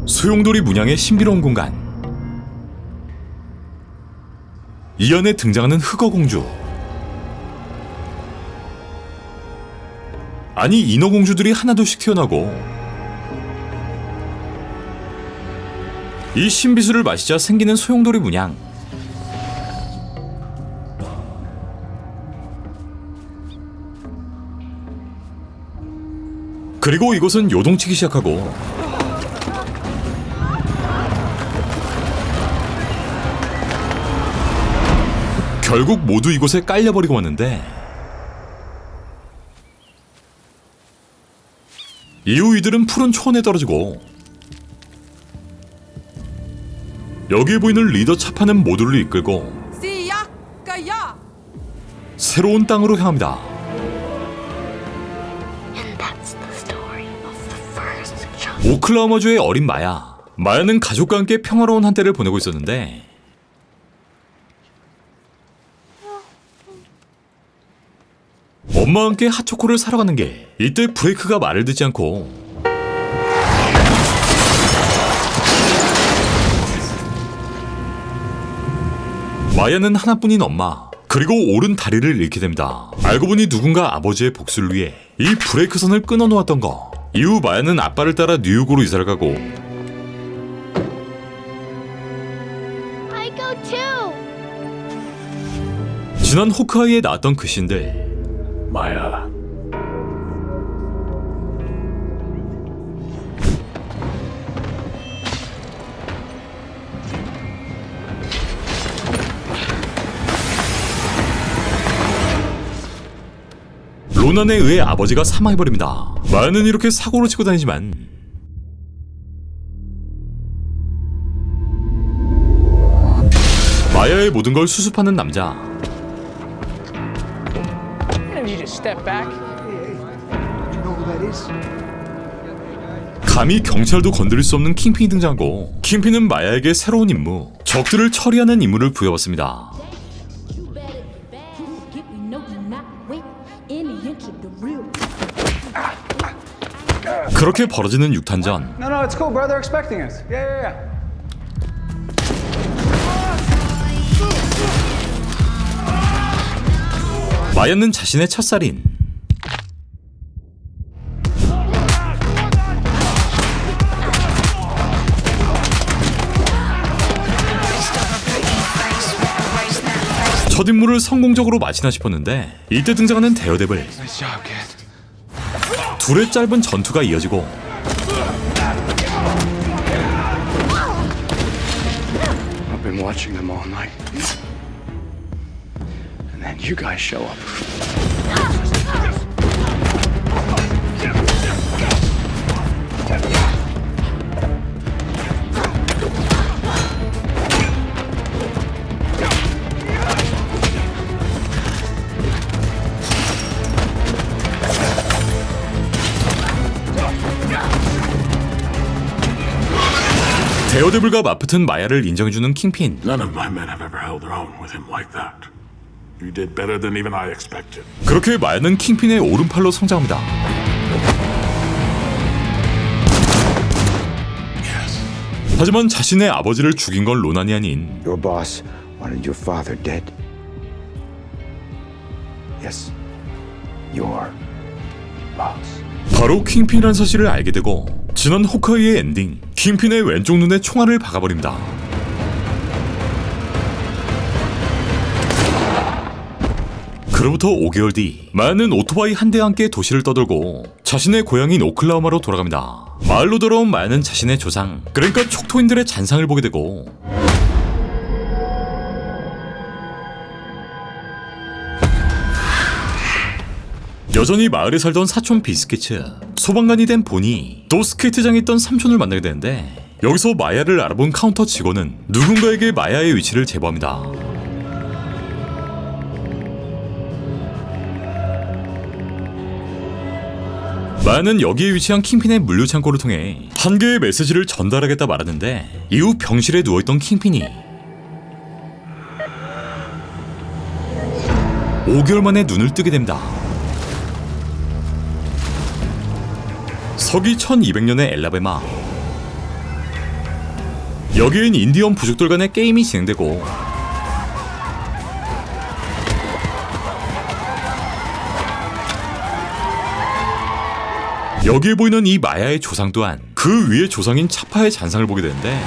소용돌이 문양의 신비로운 공간. 이 안에 등장하는 흑어공주. 아니, 인어공주들이 하나둘씩 튀어나오고 이 신비술을 마시자 생기는 소용돌이 문양. 그리고 이곳은 요동치기 시작하고 결국 모두 이곳에 깔려버리고 왔는데, 이후 이들은 푸른 초원에 떨어지고 여기에 보이는 리더 차파는 모두를 이끌고 새로운 땅으로 향합니다. 오클라호마주의 어린 마야. 마야는 가족과 함께 평화로운 한때를 보내고 있었는데, 엄마와 함께 핫초코를 사러 가는 게 이때 브레이크가 말을 듣지 않고 마야는 하나뿐인 엄마 그리고 오른 다리를 잃게 됩니다. 알고 보니 누군가 아버지의 복수를 위해 이 브레이크 선을 끊어 놓았던 거. 이후 마야는 아빠를 따라 뉴욕으로 이사를 가고 I go too. 지난 호크아이에 나왔던 그 씬들. 마야. 로난에 의해 아버지가 사망해버립니다. 마야는 이렇게 사고를 치고 다니지만 마야의 모든 걸 수습하는 남자. 감히 경찰도 건드릴 수 없는 킹핀이 등장하고, 킹핀은 마야에게 새로운 임무, 적들을 처리하는 임무를 부여받습니다. 그렇게 벌어지는 육탄전. No, it's cool, bro. They're expecting us. Yeah. 마야는 자신의 첫살인 첫 임무를 성공적으로 마치나 싶었는데, 이때 등장하는 데어데블. 둘의 짧은 전투가 이어지고 I've been watching them all night. And then you guys show up. 데어데블과 맞붙은 마야를 인정해주는 킹핀. None of my men have ever held their own with him like that. You did better than even I expected. 그렇게 마야는 킹핀의 오른팔로 성장합니다. 하지만 자신의 아버지를 죽인 건 로난이 아닌 Your boss wanted your father dead. Yes, your boss. 바로 킹핀이라는 사실을 알게 되고, 지난 호크아이의 엔딩, 킹핀의 왼쪽 눈에 총알을 박아버립니다. 그로부터 5개월 뒤, 마야는 오토바이 한 대와 함께 도시를 떠돌고 자신의 고향인 오클라호마로 돌아갑니다. 마을로 돌아온 마야는 자신의 조상, 그러니까 촉토인들의 잔상을 보게 되고, 여전히 마을에 살던 사촌 비스케츠, 소방관이 된 보니, 또 스케이트장에 있던 삼촌을 만나게 되는데, 여기서 마야를 알아본 카운터 직원은 누군가에게 마야의 위치를 제보합니다. 마야는 여기에 위치한 킹핀의 물류 창고를 통해 한 개의 메시지를 전달하겠다 말하는데, 이후 병실에 누워있던 킹핀이 5개월 만에 눈을 뜨게 됩니다. 서기 1200년의 엘라베마. 여기엔 인디언 부족들 간의 게임이 진행되고 여기에 보이는 이 마야의 조상 또한 그 위에 조상인 차파의 잔상을 보게 되는데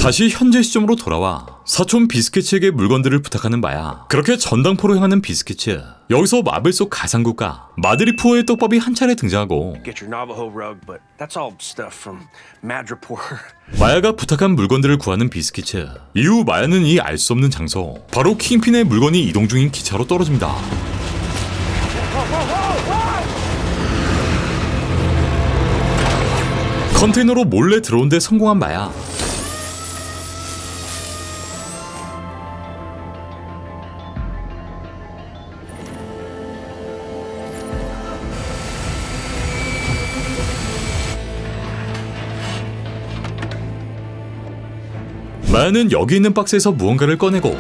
다시 현재 시점으로 돌아와 사촌 비스케츠에게 물건들을 부탁하는 마야. 그렇게 전당포로 향하는 비스케츠. 여기서 마블 속 가상국가 마드리푸어의 떡밥이 한 차례 등장하고 Get your Navajo rug, but that's all stuff from Madripoor. 마야가 부탁한 물건들을 구하는 비스케츠. 이후 마야는 이 알 수 없는 장소 바로 킹핀의 물건이 이동 중인 기차로 떨어집니다. 컨테이너로 몰래 들어온 데 성공한 마야. 마야는 여기 있는 박스에서 무언가를 꺼내고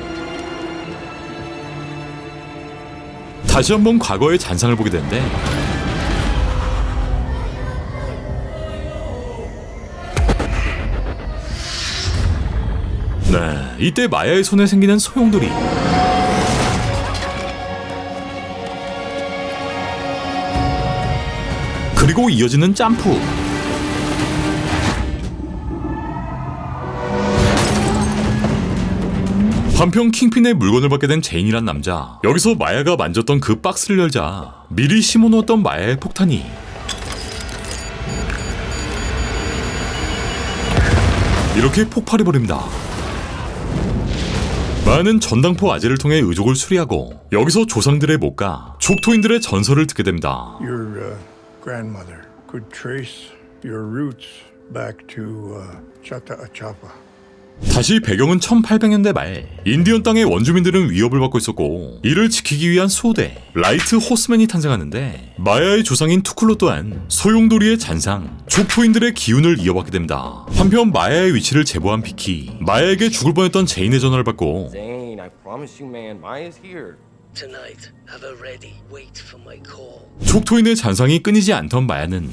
다시 한번 과거의 잔상을 보게 되는데 네, 이때 마야의 손에 생기는 소용돌이. 그리고 이어지는 점프. 한편 킹핀의 물건을 받게 된 제인이란 남자. 여기서 마야가 만졌던 그 박스를 열자 미리 심어놓았던 마야의 폭탄이 이렇게 폭발해버립니다. 마야는 전당포 아재를 통해 의족을 수리하고 여기서 조상들의 못가 족토인들의 전설을 듣게 됩니다. Your grandmother could trace your roots back to Chata Achapa. 다시 배경은 1800년대 말 인디언 땅의 원주민들은 위협을 받고 있었고 이를 지키기 위한 수호대 라이트 호스맨이 탄생하는데 마야의 조상인 투쿨로 또한 소용돌이의 잔상 족토인들의 기운을 이어받게 됩니다. 한편 마야의 위치를 제보한 비키 마야에게 죽을 뻔했던 제인의 전화를 받고 Zane, I promise you, man, Maya's here. Tonight, have her ready. Wait for my call. 족토인의 잔상이 끊이지 않던 마야는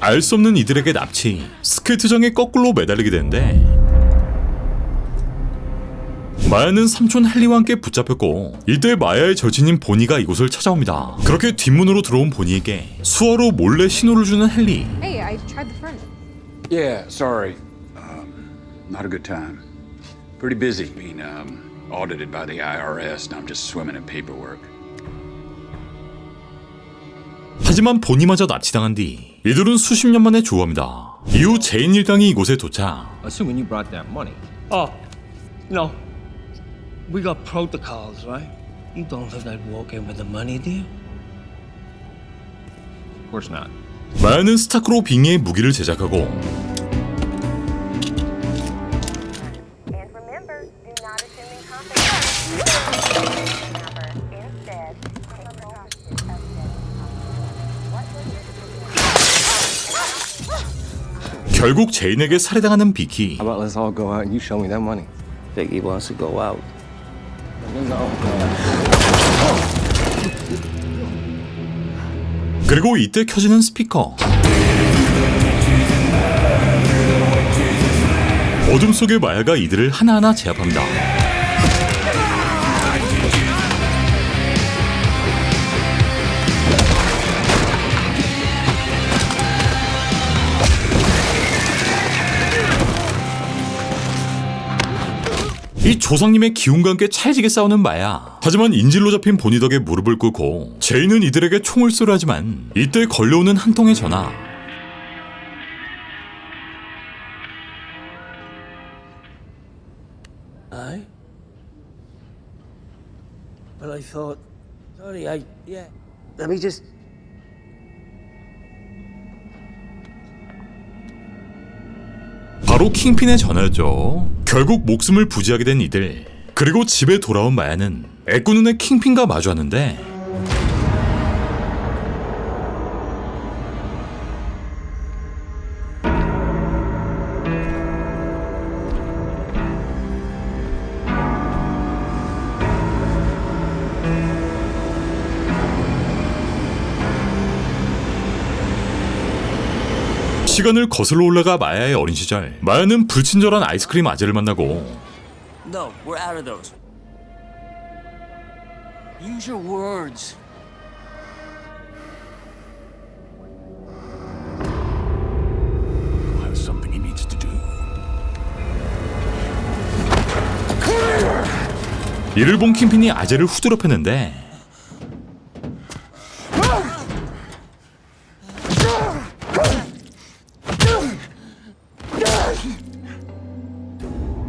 알 수 없는 이들에게 납치, 스케이트장에 거꾸로 매달리게 되는데 마야는 삼촌 헨리와 함께 붙잡혔고 이때 마야의 절친인 보니가 이곳을 찾아옵니다. 그렇게 뒷문으로 들어온 보니에게 수화로 몰래 신호를 주는 헨리. Hey, I tried the front. Yeah, sorry. Not a good time. Pretty busy. Being audited by the IRS, and I'm just swimming in paperwork. 하지만 보니마저 납치당한 뒤 이들은 수십 년 만에 조우합니다. 이후 제인 일당이 이곳에 도착. Assuming you brought that money. Oh, no. We got protocols, right? You don't let that walk in with the money, do you? Of course not. 마야는 스타크로 빙의의 무기를 제작하고 And remember, do not assume incompetence. Instead, take ownership of this. What was your 결국 제인에게 살해당하는 비키. How about let's all go out and you show me that money? Biggie wants to go out. 그리고 이때 켜지는 스피커. 어둠 속의 마야가 이들을 하나하나 제압합니다. 이 조상님의 기운과 함께 찰지게 싸우는 마야. 하지만 인질로 잡힌 보니 덕에 무릎을 꿇고 제인은 이들에게 총을 쏘려 하지만 이때 걸려오는 한 통의 전화. Aye? But I thought... Sorry, yeah. Let me just... 바로 킹핀의 전화였죠. 결국 목숨을 부지하게 된 이들. 그리고 집에 돌아온 마야는 애꾸 눈에 킹핀과 마주하는데 시간을 거슬러 올라가 마야의 어린 시절, 마야는 불친절한 아이스크림 아재를 만나고 No, we're out of those. Use your words. Have something he needs to do. 이를 본 킹핀이 아재를 후드려 팼는데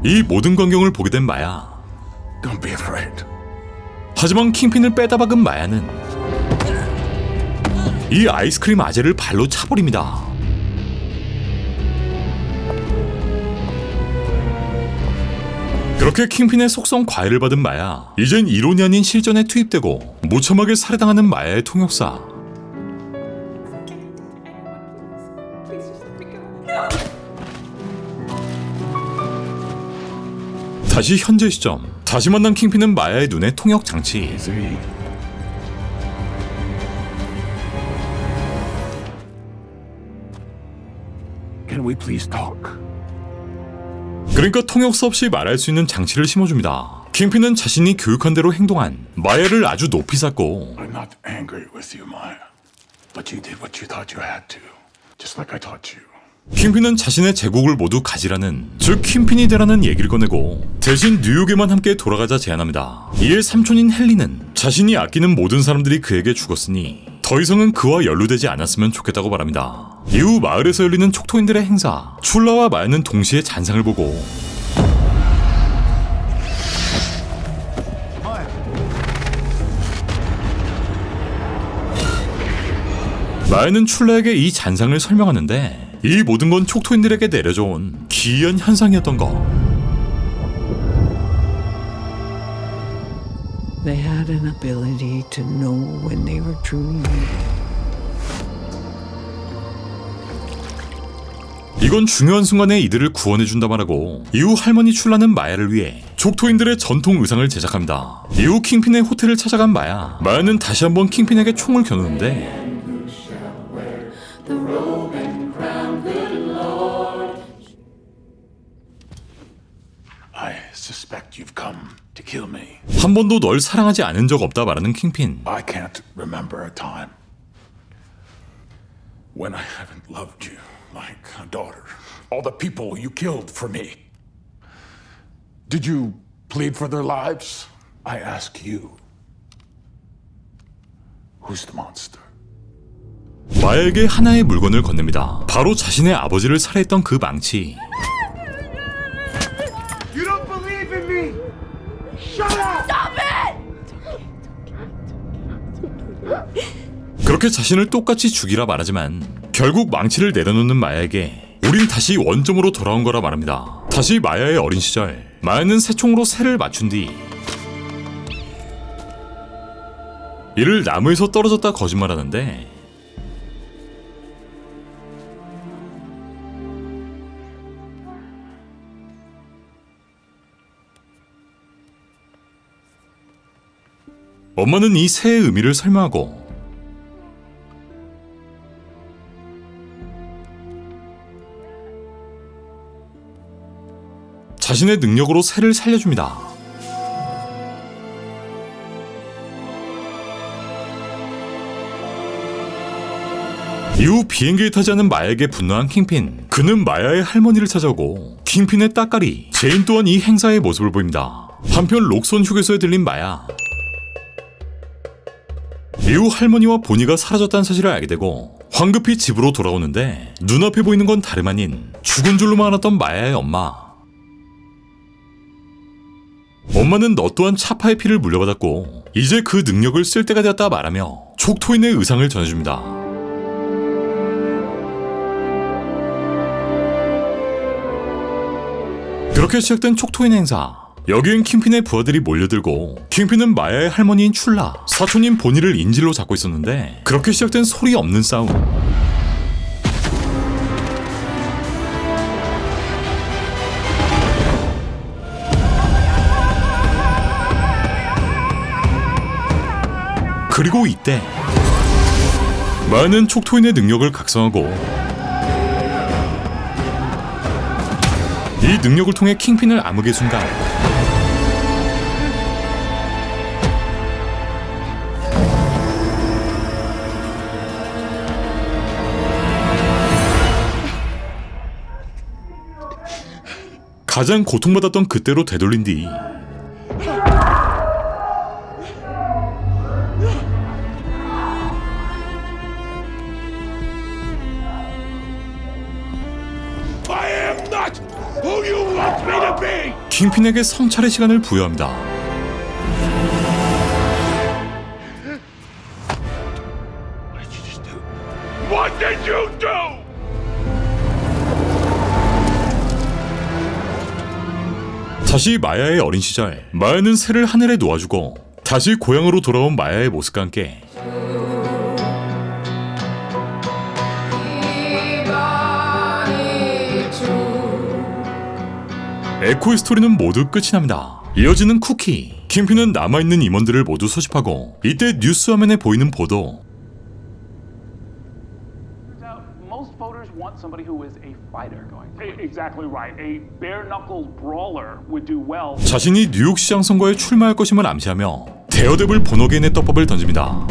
이 모든 광경을 보게 된 마야. Don't be afraid. 하지만 킹핀을 빼다 박은 마야는 이 아이스크림 아재를 발로 차버립니다. 그렇게 킹핀의 속성 과외를 받은 마야, 이젠 이론이 아닌 실전에 투입되고 무참하게 살해당하는 마야의 통역사. 다시 현재 시점, 다시 만난 킹핀은 마야의 눈에 통역 장치. Can we please talk? 그러니까 통역사 없이 말할 수 있는 장치를 심어줍니다. 킹핀은 자신이 교육한 대로 행동한 마야를 아주 높이 샀고 I'm not angry with you, Maya. But you did what you thought you had to. Just like I taught you. 킹핀은 자신의 제국을 모두 가지라는, 즉 킹핀이 되라는 얘기를 꺼내고 대신 뉴욕에만 함께 돌아가자 제안합니다. 이에 삼촌인 헨리는 자신이 아끼는 모든 사람들이 그에게 죽었으니 더 이상은 그와 연루되지 않았으면 좋겠다고 말합니다. 이후 마을에서 열리는 촉토인들의 행사, 출라와 마야는 동시에 잔상을 보고 마야는 출라에게 이 잔상을 설명하는데 이 모든 건 촉토인들에게 내려져 온 기이한 현상이었던 것. They had an ability to know when they were truly needed. 이건 중요한 순간에 이들을 구원해준다 말하고 이후 할머니 출라는 마야를 위해 촉토인들의 전통 의상을 제작합니다. 이후 킹핀의 호텔을 찾아간 마야는 다시 한번 킹핀에게 총을 겨누는데 I suspect you've come to kill me. 한 번도 널 사랑하지 않은 적 없다 말하는 킹핀. I can't remember a time when I haven't loved you like a daughter. All the people you killed for me. Did you plead for their lives? I ask you. Who's the monster? 마야에게 하나의 물건을 건넵니다. 바로 자신의 아버지를 살해했던 그 망치. You don't believe in me! Shut up! Stop it! 그렇게 자신을 똑같이 죽이라 말하지만 결국 망치를 내려놓는 마야에게 우린 다시 원점으로 돌아온 거라 말합니다. 다시 마야의 어린 시절, 마야는 새총으로 새를 맞춘 뒤 이를 나무에서 떨어졌다 거짓말하는데 엄마는 이 새의 의미를 설명하고 자신의 능력으로 새를 살려줍니다. 이후 비행기에 타지 않은 마야에게 분노한 킹핀, 그는 마야의 할머니를 찾아오고 킹핀의 따까리 제인 또한 이 행사의 모습을 보입니다. 한편 록손 휴게소에 들린 마야, 이후 할머니와 보니가 사라졌다는 사실을 알게 되고 황급히 집으로 돌아오는데 눈앞에 보이는 건 다름 아닌 죽은 줄로만 알았던 마야의 엄마. 엄마는 너 또한 차파의 피를 물려받았고 이제 그 능력을 쓸 때가 되었다 말하며 촉토인의 의상을 전해줍니다. 그렇게 시작된 촉토인 행사. 여기엔 킹핀의 부하들이 몰려들고 킹핀은 마야의 할머니인 출라, 사촌인 보니를 인질로 잡고 있었는데 그렇게 시작된 소리 없는 싸움. 그리고 이때 마야는 촉토인의 능력을 각성하고 능력을 통해 킹핀을 암흑의 순간 가장 고통받았던 그때로 되돌린 뒤 I am not who you want me to be! 킹핀에게 성찰의 시간을 부여합니다. What did you do? 다시 마야의 어린 시절, 마야는 새를 하늘에 놓아주고 다시 고향으로 돌아온 마야의 모습과 함께 에코의 스토리는 모두 끝이 납니다. 이어지는 쿠키. 킹핀은 남아있는 임원들을 모두 소집하고 이때 뉴스 화면에 보이는 보도. Most voters want somebody who is a fighter. Exactly right. A bare-knuckle brawler would do well. 자신이 뉴욕시장 선거에 출마할 것임을 암시하며 데어데블 본어게인의 떡밥을 던집니다.